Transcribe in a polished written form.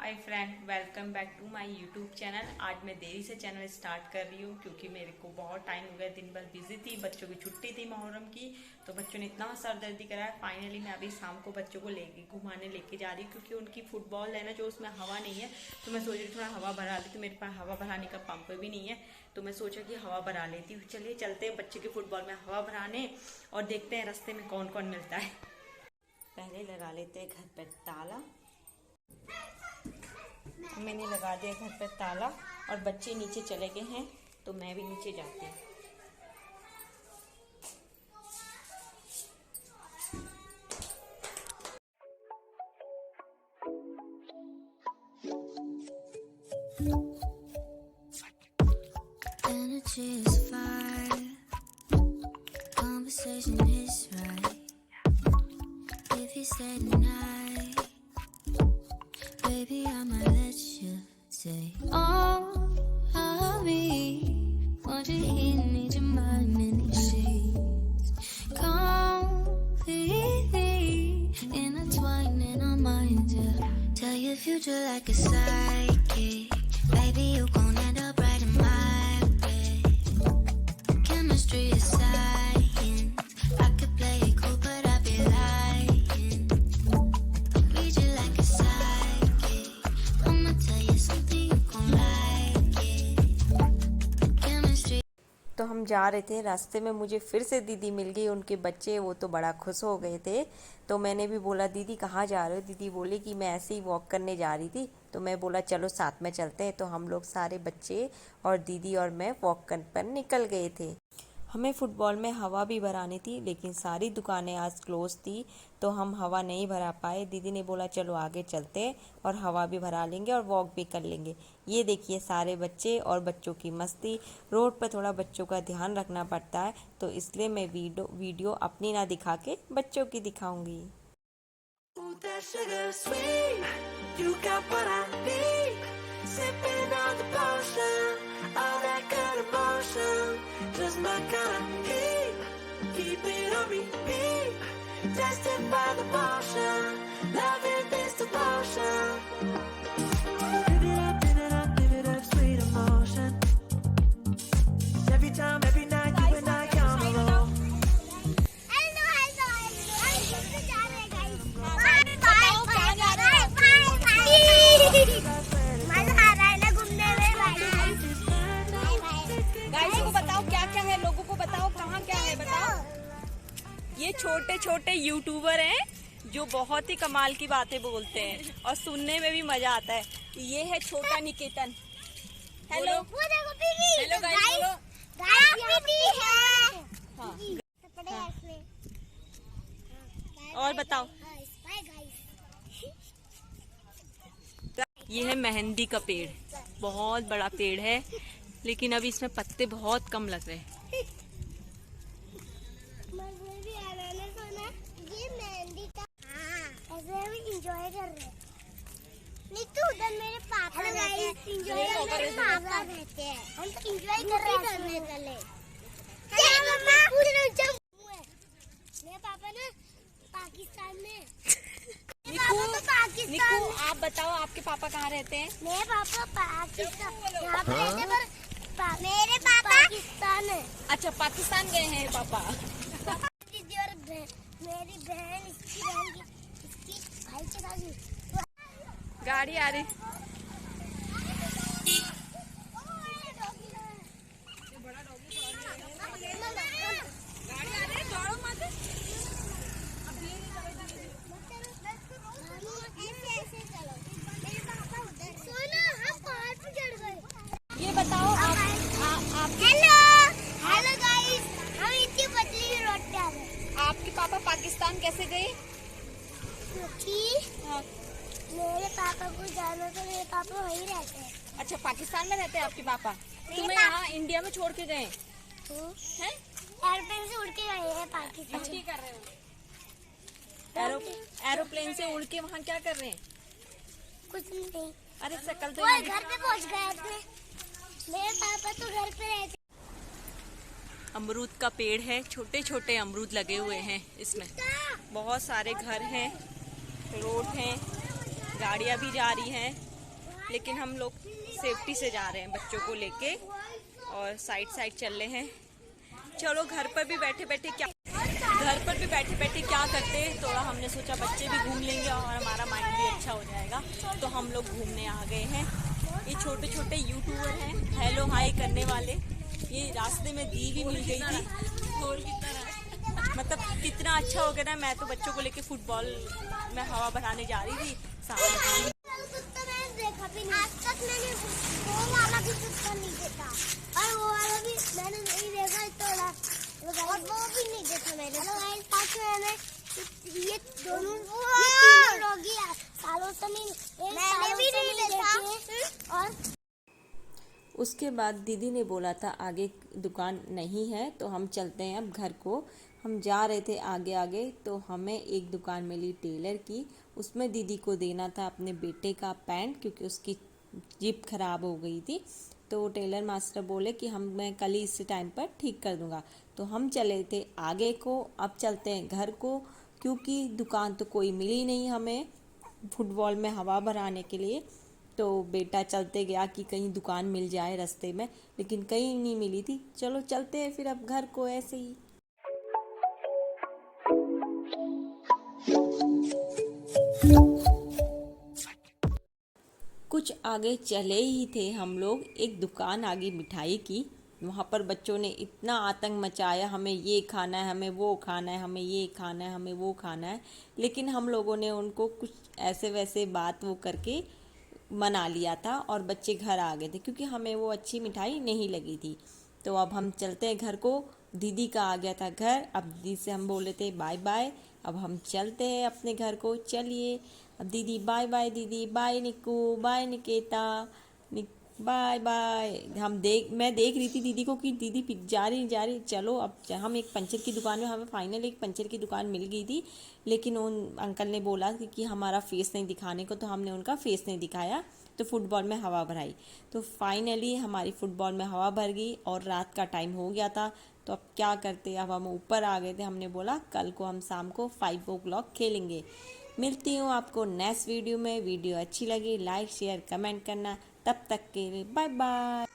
Hi friend, welcome back to my YouTube channel. आज मैं देरी से चैनल स्टार्ट कर रही हूँ क्योंकि मेरे को बहुत टाइम हो गया, दिन भर बिजी थी, बच्चों की छुट्टी थी मुहर्रम की। तो बच्चों ने इतना सरदर्दी कराया, फाइनली मैं अभी शाम को बच्चों को घुमाने लेके जा रही हूँ क्योंकि उनकी फुटबॉल है ना, जो उसमें हवा नहीं है। तो मैं सोच रही थोड़ा हवा भरा ली, तो मेरे पास हवा भराने का पंप भी नहीं है, तो मैं सोचा कि हवा भरा लेती हूँ। चलिए चलते हैं बच्चे की फुटबॉल में हवा भराने और देखते हैं रास्ते में कौन कौन मिलता है। पहले लगा लेते हैं घर पर ताला। मैंने लगा दिया घर पर ताला और बच्चे नीचे चले गए हैं, तो मैं भी नीचे जाती हूँ। Energy is fire, conversation is right. If you say tonight, baby, I might let you say all of me. Want you here, need your mind in these sheets. Completely intertwining our minds, yeah. Tell your future like a psychic. Baby, you gon' end up right in my bed. Chemistry is science. I could play it cool, but I'd be lying. Read you like a psychic. I'ma tell you something, you gon' like it. Chemistry. तो हम जा रहे थे, रास्ते में मुझे फिर से दीदी मिल गई, उनके बच्चे वो तो बड़ा खुश हो गए थे। तो मैंने भी बोला दीदी कहाँ जा रहे हो? दीदी बोले कि मैं ऐसे ही वॉक करने जा रही थी। तो मैं बोला चलो साथ में चलते हैं। तो हम लोग सारे बच्चे और दीदी और मैं वॉक पर निकल गए थे। हमें फ़ुटबॉल में हवा भी भरानी थी, लेकिन सारी दुकानें आज क्लोज थी, तो हम हवा नहीं भरा पाए। दीदी ने बोला चलो आगे चलते हैं और हवा भी भरा लेंगे और वॉक भी कर लेंगे। ये देखिए सारे बच्चे और बच्चों की मस्ती। रोड पर थोड़ा बच्चों का ध्यान रखना पड़ता है, तो इसलिए मैं वीडियो अपनी ना दिखा के बच्चों की दिखाऊंगी। Ooh, that sugar sweet, you got what I need. Sipping on the potion, all that good emotion, just my kind of heat. Keep it on repeat, tested by the motion, loving this devotion. Live it up, live it up, live it up, sweet emotion. Every time, every night, you and I on the road. लोगों को बताओ कहाँ क्या है, बताओ। ये छोटे छोटे यूट्यूबर हैं जो बहुत ही कमाल की बातें बोलते हैं और सुनने में भी मजा आता है। ये है छोटा निकेतन। हेलो हेलो गाइस, और बताओ। ये है मेहंदी का पेड़, बहुत बड़ा पेड़ है, लेकिन अभी इसमें पत्ते बहुत कम लग रहे हैं। ये मेहंदी का ऐसे हम एंजॉय कर रहे हैं। नीतू उधर मेरे पापा रहते हैं, मेरे पापा रहते हैं, हम तो एंजॉय कर रहे हैं करने चले। मम्मा मेरे पापा ना पाकिस्तान में। निकू, आप बताओ आपके पापा कहाँ रहते हैं? मेरे पापा पाकिस्तान यहाँ पे रहते हैं, पर मेरे पापा पाकिस्तान है। अच्छा, पाकिस्तान गए हैं पापा। दीदी और मेरी बहन, इसकी बहन की, इसकी भाई के साथ गाड़ी आ रही। ये बताओ आप हेलो गाइस, हम इतनी पतली रोड पे आ गए। आपके पापा पाकिस्तान कैसे गए? क्योंकि मेरे पापा को जाना, तो मेरे पापा वहीं रहते हैं। अच्छा, पाकिस्तान में रहते हैं आपके पापा? मेरे तुम्हें पापा- यहाँ इंडिया में छोड़ के गए हैं? एयरप्लेन से उड़ के गए हैं पाकिस्तान। कर रहे हो? एरोप्लेन से उड़ के वहाँ क्या कर रहे हैं? कुछ नहीं, अरे शकल तो वो घर पे पहुँच गए थे। मेरे पापा तो घर पे रहते। अमरूद का पेड़ है, छोटे छोटे अमरूद लगे हुए हैं इसमें। बहुत सारे घर हैं, रोड हैं, गाड़ियाँ भी जा रही हैं। लेकिन हम लोग सेफ्टी से जा रहे हैं बच्चों को लेके और साइड चल रहे हैं। चलो घर पर भी बैठे बैठे क्या करते, थोड़ा हमने सोचा बच्चे भी घूम लेंगे और हमारा माइंड भी अच्छा हो जाएगा, तो हम लोग घूमने आ गए हैं। ये छोटे छोटे यूट्यूबर हैं हेलो हाय करने वाले, ये रास्ते में दी भी मिल गई थी, मतलब कितना अच्छा हो गया ना। मैं तो बच्चों को लेके फुटबॉल में हवा भराने जा रही थी, सामने देखा भी नहीं आज तक, मैंने वो वाला भी कुत्ता नहीं देखा और वो वाला भी मैंने नहीं देखा, थोड़ा और वो भी नहीं देखा मैंने। ये दोनों लोग ही सालों से मैंने भी नहीं देखा। और उसके बाद दीदी ने बोला था आगे दुकान नहीं है तो हम चलते हैं अब घर को। हम जा रहे थे आगे आगे तो हमें एक दुकान मिली टेलर की, उसमें दीदी को देना था अपने बेटे का पैंट क्योंकि उसकी जिप खराब हो गई थी। तो टेलर मास्टर बोले कि मैं कल ही इस टाइम पर ठीक कर दूंगा। तो हम चले थे आगे को, अब चलते हैं घर को क्योंकि दुकान तो कोई मिली नहीं हमें फुटबॉल में हवा भराने के लिए। तो बेटा चलते गया कि कहीं दुकान मिल जाए रास्ते में, लेकिन कहीं नहीं मिली थी। चलो चलते हैं फिर अब घर को ऐसे ही। कुछ आगे चले ही थे हम लोग, एक दुकान आ गई मिठाई की। वहाँ पर बच्चों ने इतना आतंक मचाया, हमें ये खाना है, हमें वो खाना है, हमें ये खाना है, हमें वो खाना है। लेकिन हम लोगों ने उनको कुछ ऐसे वैसे बात वो करके मना लिया था और बच्चे घर आ गए थे क्योंकि हमें वो अच्छी मिठाई नहीं लगी थी। तो अब हम चलते हैं घर को। दीदी का आ गया था घर, अब दीदी से हम बोले थे बाय बाय, अब हम चलते हैं अपने घर को। चलिए अब दीदी बाय बाय, दीदी bye Nikku, bye Niketa, bye bye. मैं देख रही थी दीदी को कि दीदी जा रही। चलो अब हम एक पंचर की दुकान में, हमें फाइनल एक पंचर की दुकान मिल गई थी, लेकिन उन अंकल ने बोला कि हमारा फेस नहीं दिखाने को, तो हमने उनका फेस नहीं दिखाया, तो फुटबॉल में हवा भराई। तो फाइनली हमारी फुटबॉल में हवा भर गई और रात का टाइम हो गया था। तो अब क्या करते, अब हम ऊपर आ गए थे। हमने बोला कल को हम शाम को 5 o'clock खेलेंगे। मिलती हूँ आपको नेक्स्ट वीडियो में। वीडियो अच्छी लगी लाइक शेयर कमेंट करना। तब तक के लिए बाय बाय।